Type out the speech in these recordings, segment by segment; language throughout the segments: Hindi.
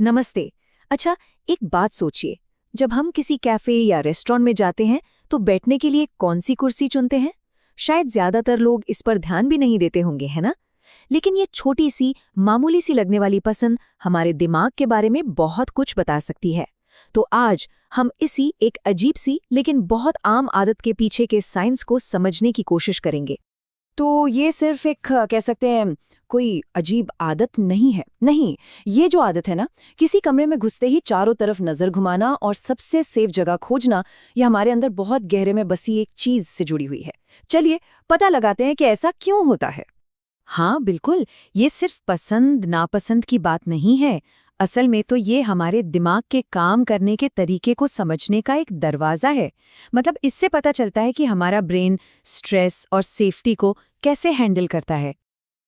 नमस्ते। अच्छा, एक बात सोचिए, जब हम किसी कैफे या रेस्टोरेंट में जाते हैं तो बैठने के लिए कौन सी कुर्सी चुनते हैं? शायद ज्यादातर लोग इस पर ध्यान भी नहीं देते होंगे, है ना? लेकिन ये छोटी सी मामूली सी लगने वाली पसंद हमारे दिमाग के बारे में बहुत कुछ बता सकती है। तो आज हम इसी एक अजीब सी लेकिन बहुत आम आदत के पीछे के साइंस को समझने की कोशिश करेंगे। तो ये सिर्फ एक कह सकते हैं कोई अजीब आदत नहीं है। नहीं, ये जो आदत है ना, किसी कमरे में घुसते ही चारों तरफ नजर घुमाना और सबसे सेफ जगह खोजना, ये हमारे अंदर बहुत गहरे में बसी एक चीज से जुड़ी हुई है। चलिए पता लगाते हैं कि ऐसा क्यों होता है। हाँ बिल्कुल, ये सिर्फ पसंद नापसंद की बात नहीं है। असल में तो ये हमारे दिमाग के काम करने के तरीके को समझने का एक दरवाज़ा है। मतलब इससे पता चलता है कि हमारा ब्रेन स्ट्रेस और सेफ्टी को कैसे हैंडल करता है।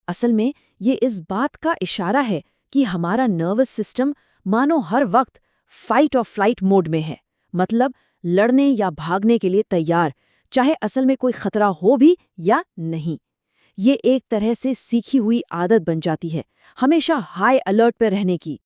असल में ये इस बात का इशारा है कि हमारा नर्वस सिस्टम मानो हर वक्त फाइट और फ्लाइट मोड में है। मतलब लड़ने या भागने के लिए तैयार, चाहे असल में कोई खतरा हो भी या नहीं। ये एक तरह से सीखी हुई आदत बन जाती है, हमेशा हाई अलर्ट पर रहने की।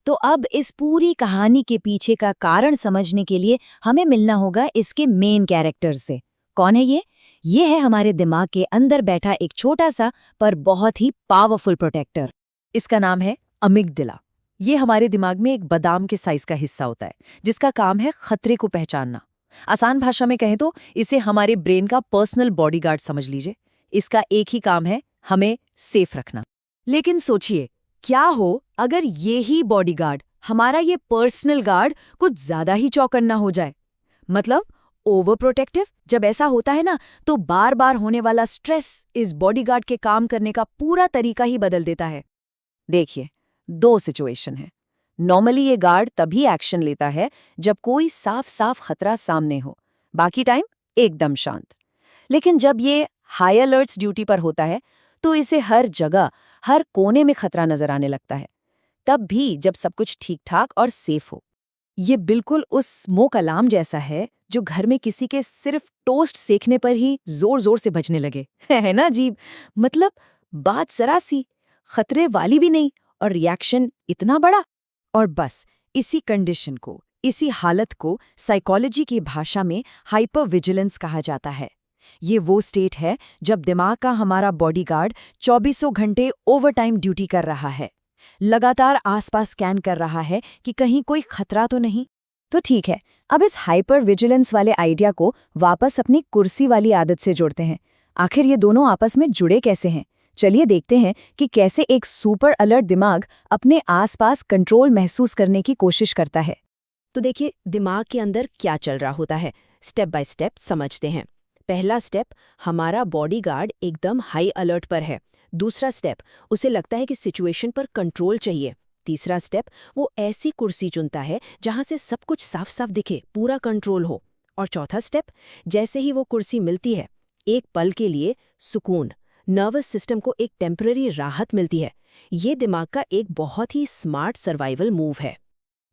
तो अब इस पूरी कहानी के पीछे का कारण समझने के लिए हमें मिलना होगा इसके मेन कैरेक्टर से। कौन है ये? ये है हमारे दिमाग के अंदर बैठा एक छोटा सा पर बहुत ही पावरफुल प्रोटेक्टर। इसका नाम है अमिगडाला। ये हमारे दिमाग में एक बादाम के साइज का हिस्सा होता है, जिसका काम है खतरे को पहचानना। आसान भाषा में कहें तो इसे हमारे ब्रेन का पर्सनल बॉडीगार्ड समझ लीजिए। इसका एक ही काम है, हमें सेफ रखना। लेकिन सोचिए, क्या हो अगर ये ही बॉडीगार्ड, हमारा ये पर्सनल गार्ड, कुछ ज्यादा ही चौकन्ना हो जाए? मतलब ओवर प्रोटेक्टिव। जब ऐसा होता है ना, तो बार बार होने वाला स्ट्रेस इस बॉडीगार्ड के काम करने का पूरा तरीका ही बदल देता है। देखिए, दो सिचुएशन है। नॉर्मली ये गार्ड तभी एक्शन लेता है जब कोई साफ साफ खतरा सामने हो, बाकी टाइम एकदम शांत। लेकिन जब ये हाई अलर्ट्स ड्यूटी पर होता है तो इसे हर जगह, हर कोने में खतरा नजर आने लगता है, तब भी जब सब कुछ ठीक ठाक और सेफ हो। ये बिल्कुल उस स्मोक अलार्म जैसा है जो घर में किसी के सिर्फ टोस्ट सेकने पर ही जोर जोर से बजने लगे। है ना अजीब? मतलब बात जरा सी खतरे वाली भी नहीं और रिएक्शन इतना बड़ा। और बस इसी कंडीशन को, इसी हालत को साइकोलॉजी की भाषा में हाइपर विजिलेंस कहा जाता है। ये वो स्टेट है जब दिमाग का हमारा बॉडीगार्ड 24 घंटे ओवरटाइम ड्यूटी कर रहा है, लगातार आसपास स्कैन कर रहा है कि कहीं कोई खतरा तो नहीं। तो ठीक है, अब इस हाइपर विजिलेंस वाले आइडिया को वापस अपनी कुर्सी वाली आदत से जोड़ते हैं। आखिर ये दोनों आपस में जुड़े कैसे हैं? चलिए देखते हैं कि कैसे एक सुपर अलर्ट दिमाग अपने आसपास कंट्रोल महसूस करने की कोशिश करता है। तो देखिए, दिमाग के अंदर क्या चल रहा होता है, स्टेप बाय स्टेप समझते हैं। पहला स्टेप, हमारा बॉडीगार्ड एकदम हाई अलर्ट पर है। दूसरा स्टेप, उसे लगता है कि सिचुएशन पर कंट्रोल चाहिए। तीसरा स्टेप, वो ऐसी कुर्सी चुनता है जहां से सब कुछ साफ साफ दिखे, पूरा कंट्रोल हो। और चौथा स्टेप, जैसे ही वो कुर्सी मिलती है, एक पल के लिए सुकून, नर्वस सिस्टम को एक टेम्पररी राहत मिलती है। ये दिमाग का एक बहुत ही स्मार्ट सर्वाइवल मूव है।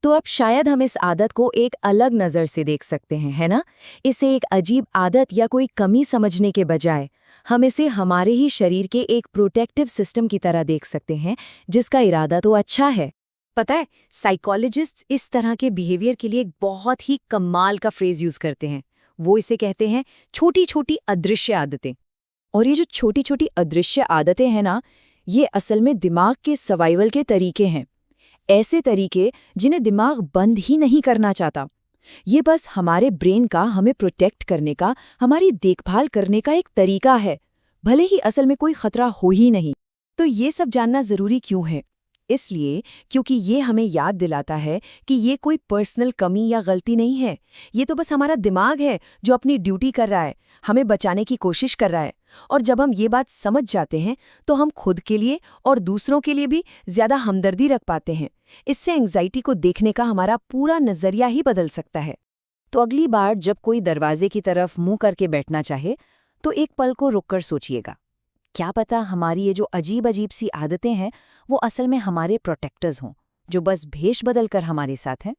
तो अब शायद हम इस आदत को एक अलग नज़र से देख सकते हैं, है ना? इसे एक अजीब आदत या कोई कमी समझने के बजाय हम इसे हमारे ही शरीर के एक प्रोटेक्टिव सिस्टम की तरह देख सकते हैं, जिसका इरादा तो अच्छा है। पता है, साइकोलॉजिस्ट्स इस तरह के बिहेवियर के लिए एक बहुत ही कमाल का फ्रेज यूज करते हैं। वो इसे कहते हैं छोटी छोटी अदृश्य आदतें। और ये जो छोटी छोटी अदृश्य आदतें हैं ना, ये असल में दिमाग के सर्वाइवल के तरीके हैं। ऐसे तरीके जिन्हें दिमाग बंद ही नहीं करना चाहता। ये बस हमारे ब्रेन का हमें प्रोटेक्ट करने का, हमारी देखभाल करने का एक तरीका है, भले ही असल में कोई खतरा हो ही नहीं। तो ये सब जानना जरूरी क्यों है? इसलिए क्योंकि ये हमें याद दिलाता है कि ये कोई पर्सनल कमी या गलती नहीं है। ये तो बस हमारा दिमाग है जो अपनी ड्यूटी कर रहा है, हमें बचाने की कोशिश कर रहा है। और जब हम ये बात समझ जाते हैं तो हम खुद के लिए और दूसरों के लिए भी ज्यादा हमदर्दी रख पाते हैं। इससे एंग्जाइटी को देखने का हमारा पूरा नजरिया ही बदल सकता है। तो अगली बार जब कोई दरवाजे की तरफ मुंह करके बैठना चाहे, तो एक पल को रुककर सोचिएगा, क्या पता हमारी ये जो अजीब अजीब सी आदतें हैं वो असल में हमारे प्रोटेक्टर्स हों, जो बस भेष बदल कर हमारे साथ हैं।